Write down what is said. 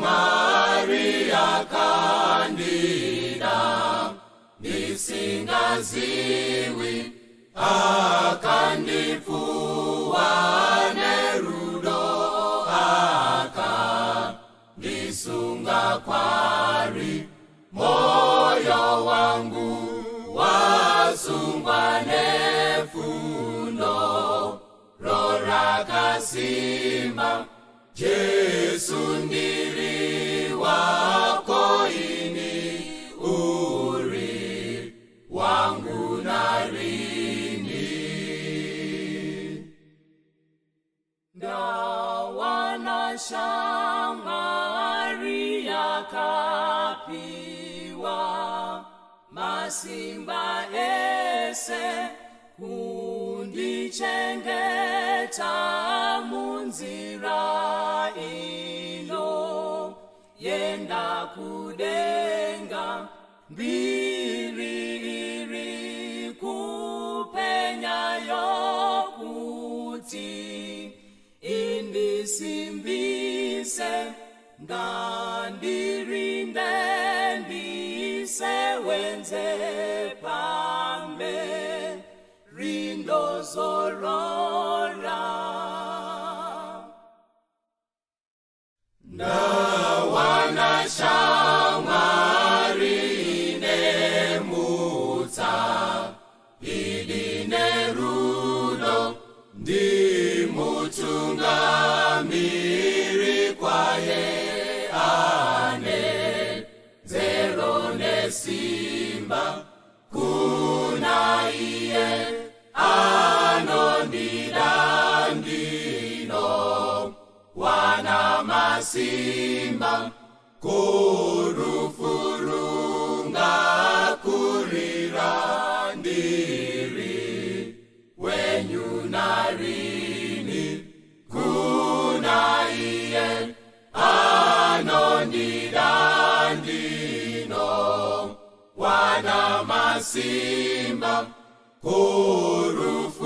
Maria Candida nisingaziwi akanifua Nerudo nisunga kwari moyo wangu wasungwa nefundo rora kasima Jesu ndiri wako ini uri wangu narini dawana Maria kapiwa masimba ese kundichengeta munzira ino yenda kudenga mbiriri kupenya yokuti indisimbise ngandirinde ndisewenze pame rindo zorora na wana shamarine muta idine rudo ndi mutunga miri kwaye ane zerone simba kuna iye anondidandino wana masimba kurufurunga kurira ndiri wenyu narini kuna iye anondidandino wana masimba kurufurunga